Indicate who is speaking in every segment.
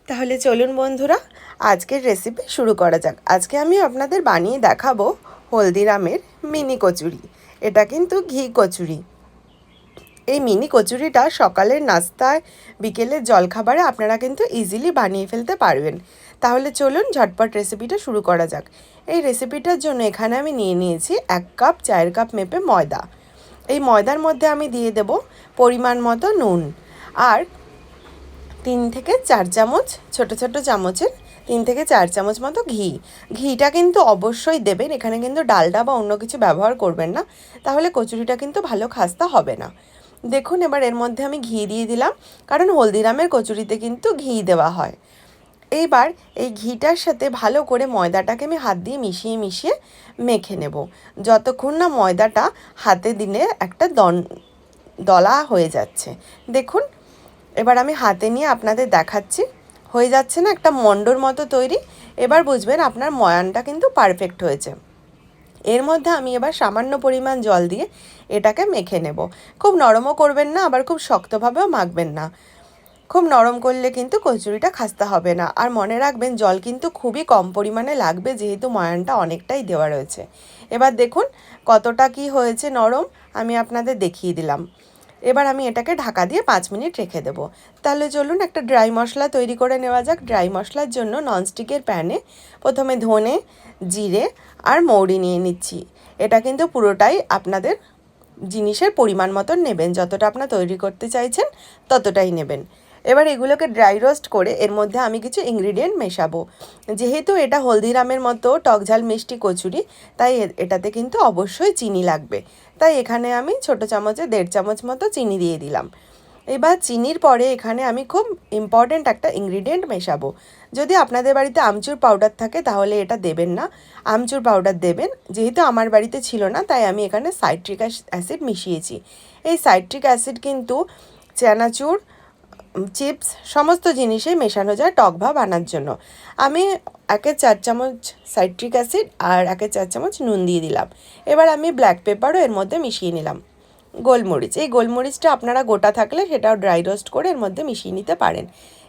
Speaker 1: তাহলে চলুন বন্ধুরা, আজকের রেসিপি শুরু করা যাক। আজকে আমি আপনাদের বানিয়ে দেখাবো হলদিরামের মিনি কচুরি। এটা কিন্তু ঘি কচুরি। এই মিনি কচুরিটা সকালের নাস্তায়, বিকেলের জলখাবারে আপনারা কিন্তু ইজিলি বানিয়ে ফেলতে পারবেন। তাহলে চলুন ঝটপট রেসিপিটা শুরু করা যাক। এই রেসিপিটার জন্য এখানে আমি নিয়ে নিয়েছি 1 কাপ চায়ের কাপ মেপে ময়দা। এই ময়দার মধ্যে আমি দিয়ে দেব পরিমাণ মতো নুন আর 3 থেকে 4 চামচ ছোট ছোট চামচের 3 থেকে 4 চামচ মতো ঘি। ঘিটা কিন্তু অবশ্যই দেবেন, এখানে কিন্তু ডালডা বা অন্য কিছু ব্যবহার করবেন না, তাহলে কচুরিটা কিন্তু ভালো খাস্তা হবে না। দেখুন এবার এর মধ্যে আমি ঘি দিয়ে দিলাম, কারণ হলদিরামের কচুরিতে কিন্তু ঘি দেওয়া হয়। এইবার এই ঘিটার সাথে ভালো করে ময়দাটাকে আমি হাত দিয়ে মিশিয়ে মিশিয়ে মেখে নেব, যতক্ষণ না ময়দাটা হাতে দিলে একটা দলা হয়ে যাচ্ছে। দেখুন এবার আমি হাতে নিয়ে আপনাদের দেখাচ্ছি, হয়ে যাচ্ছে না একটা মণ্ডর মতো তৈরি। এবার বুঝবেন আপনার ময়ানটা কিন্তু পারফেক্ট হয়েছে। এর মধ্যে আমি এবার সামান্য পরিমাণ জল দিয়ে এটাকে মেখে নেব। খুব নরমও করবেন না, আবার খুব শক্তভাবেও মাখবেন না। খুব নরম করলে কিন্তু কচুরিটা খাস্তা হবে না। আর মনে রাখবেন জল কিন্তু খুবই কম পরিমাণে লাগবে, যেহেতু ময়ানটা অনেকটাই দেওয়া রয়েছে। এবার দেখুন কতটা কি হয়েছে নরম, আমি আপনাদের দেখিয়ে দিলাম। এবার আমি এটাকে ঢাকা দিয়ে 5 মিনিট রেখে দেব। তাহলে চলুন একটা ড্রাই মশলা তৈরি করে নেওয়া যাক। ড্রাই মশলার জন্য ননস্টিকের প্যানে প্রথমে ধনে, জিরে আর মৌরি নিয়ে নিচ্ছি। এটা কিন্তু পুরোটাই আপনাদের জিনিসের পরিমাণ মতন নেবেন, যতটা আপনারা তৈরি করতে চাইছেন ততটাই নেবেন। এবার এগুলোকে ড্রাই রোস্ট করে এর মধ্যে আমি কিছু ইনগ্রিডিয়েন্ট মেশাবো। যেহেতু এটা হলদিরামের মতো টকঝাল মিষ্টি কচুরি, তাই এটাতে কিন্তু অবশ্যই চিনি লাগবে। তাই এখানে আমি ছোট চামচে 1.5 চামচ মতো চিনি দিয়ে দিলাম। এবার চিনির পরে এখানে আমি খুব ইম্পর্ট্যান্ট একটা ইনগ্রিডিয়েন্ট মেশাবো। যদি আপনাদের বাড়িতে আমচুর পাউডার থাকে তাহলে এটা দেবেন না, আমচুর পাউডার দেবেন। যেহেতু আমার বাড়িতে ছিল না, তাই আমি এখানে সাইট্রিক অ্যাসিড মিশিয়েছি। এই সাইট্রিক অ্যাসিড কিন্তু চানাচুর, চিপস সমস্ত জিনিসেই মেশানো যায় টক ভাব আনার জন্য। আমি 1/4 চামচ সাইট্রিক অ্যাসিড আর 1/4 চামচ নুন দিয়ে দিলাম। এবার আমি ব্ল্যাক পেপারও এর মধ্যে মিশিয়ে নিলাম। গোলমরিচ, এই গোলমরিচটা আপনারা গোটা থাকলে সেটাও ড্রাই রোস্ট করে এর মধ্যে মিশিয়ে নিতে পারেন।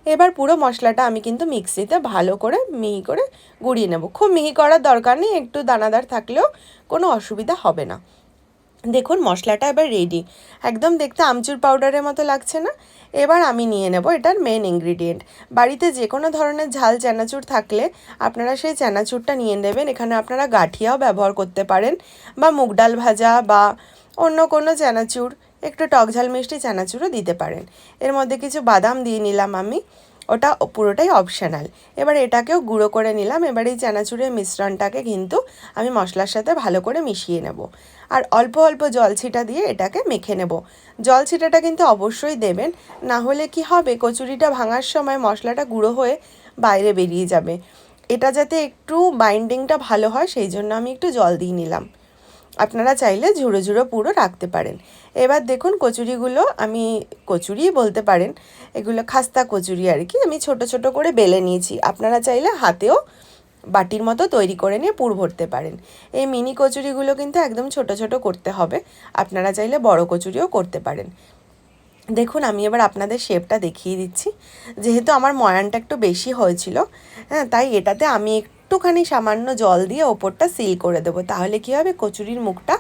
Speaker 1: এবার পুরো মশলাটা আমি কিন্তু মিক্সিতে ভালো করে মিহি করে গুঁড়িয়ে নেব। খুব মিহি করার দরকার নেই, একটু দানাদার থাকলেও কোনো অসুবিধা হবে না। দেখুন মশলাটা এবার রেডি, একদম দেখতে আমচুর পাউডারের মতো লাগছে না? এবার আমি নিয়ে নেব এটার মেন ইনগ্রিডিয়েন্ট। বাড়িতে যে কোনো ধরনের ঝাল চানাচুর থাকলে আপনারা সেই চানাচুরটা নিয়ে নেবেন। এখানে আপনারা গাঠিয়াও ব্যবহার করতে পারেন, বা মুগ ডাল ভাজা বা অন্য কোনো চানাচুর, একটু টকঝাল মিষ্টি চানাচুরও দিতে পারেন। এর মধ্যে কিছু বাদাম দিয়ে নিলাম আমি, ওটা পুরোটাই অপশনাল। এবার এটাকেও গুঁড়ো করে নিলাম। এবার এই চানাচুরের মিশ্রণটাকে কিন্তু আমি মশলার সাথে ভালো করে মিশিয়ে নেব, আর অল্প অল্প জল ছিটা দিয়ে এটাকে মেখে নেব। জল ছিটাটা কিন্তু অবশ্যই দেবেন, না হলে কি হবে, কচুরিটা ভাঙার সময় মশলাটা গুঁড়ো হয়ে বাইরে বেরিয়ে যাবে। এটা যাতে একটু বাইন্ডিংটা ভালো হয় সেই জন্য আমি একটু জল দিয়ে নিলাম। আপনারা চাইলে ঝুড়ো ঝুড়ো পুরো রাখতে পারেন। এবার দেখুন কচুরিগুলো, আমি কচুরিই বলতে পারেন, এগুলো খাস্তা কচুরি আর কি, আমি ছোট ছোট করে বেলে নিয়েছি। আপনারা চাইলে হাতেও বাটির মতো তৈরি করে নিয়ে পুর ভরতে পারেন। এই মিনি কচুরিগুলো কিন্তু একদম ছোট ছোট করতে হবে, আপনারা চাইলে বড় কচুরিও করতে পারেন। দেখুন আমি এবার আপনাদের শেপটা দেখিয়ে দিচ্ছি। যেহেতু আমার ময়ানটা একটু বেশি হয়েছিল, হ্যাঁ, তাই এটাতে আমি একটুখানি সামান্য জল দিয়ে ওপরটা সিল করে দেবো। তাহলে কী হবে, কচুরির মুখটা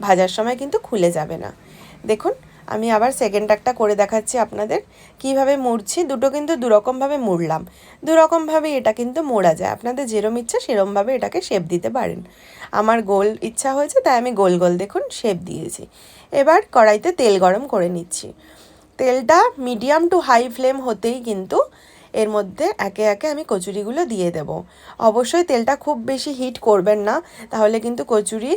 Speaker 1: ভাজার সময় কিন্তু খুলে যাবে না। দেখুন আমি আবার সেকেন্ড একটা করে দেখাচ্ছি আপনাদের কিভাবে মুড়ছি। দুটো কিন্তু দুরকমভাবে মুড়লাম, দুরকমভাবে এটা কিন্তু মোড়া যায়। আপনাদের যেরম ইচ্ছা সেরমভাবে এটাকে শেপ দিতে পারেন। আমার গোল ইচ্ছা হয়েছে তাই আমি গোল গোল দেখুন শেপ দিয়েছি। এবার কড়াইতে তেল গরম করে নিচ্ছি। তেলটা মিডিয়াম টু হাই ফ্লেম হতেই কিন্তু এর মধ্যে একে একে আমি কচুরিগুলো দিয়ে দেব। অবশ্যই তেলটা খুব বেশি হিট করবেন না, তাহলে কিন্তু কচুরি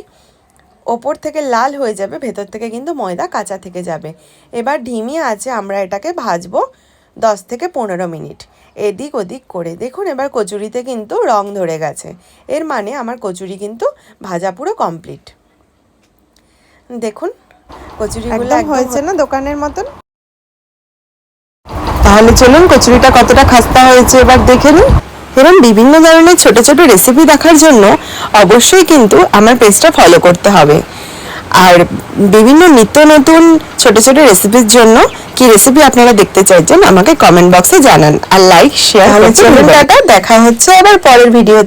Speaker 1: ওপর থেকে লাল হয়ে যাবে, ভেতর থেকে কিন্তু ময়দা কাঁচা থেকে যাবে। এবার ধিমি আঁচে আমরা এটাকে ভাজবো 10 থেকে 15 মিনিট এদিক ওদিক করে। দেখুন এবার কচুরিতে কিন্তু রং ধরে গেছে, এর মানে আমার কচুরি কিন্তু ভাজা পুরো কমপ্লিট। দেখুন কচুরিগুলো একদম হয়েছে না দোকানের মতন? তাহলে চলুন কচুরিটা কতটা খাস্তা হয়েছে এবার দেখে নিন। এরকম বিভিন্ন ধরনের ছোট ছোট রেসিপি দেখার জন্য অবশ্যই কিন্তু আমার পেজটা ফলো করতে হবে, আর বিভিন্ন নিত্য নতুন ছোট ছোট রেসিপির জন্য কি রেসিপি আপনারা দেখতে চাইছেন আমাকে কমেন্ট বক্সে জানান, আর লাইক শেয়ার করতে ভুলবেন না। দেখা হচ্ছে আবার পরের ভিডিওতে।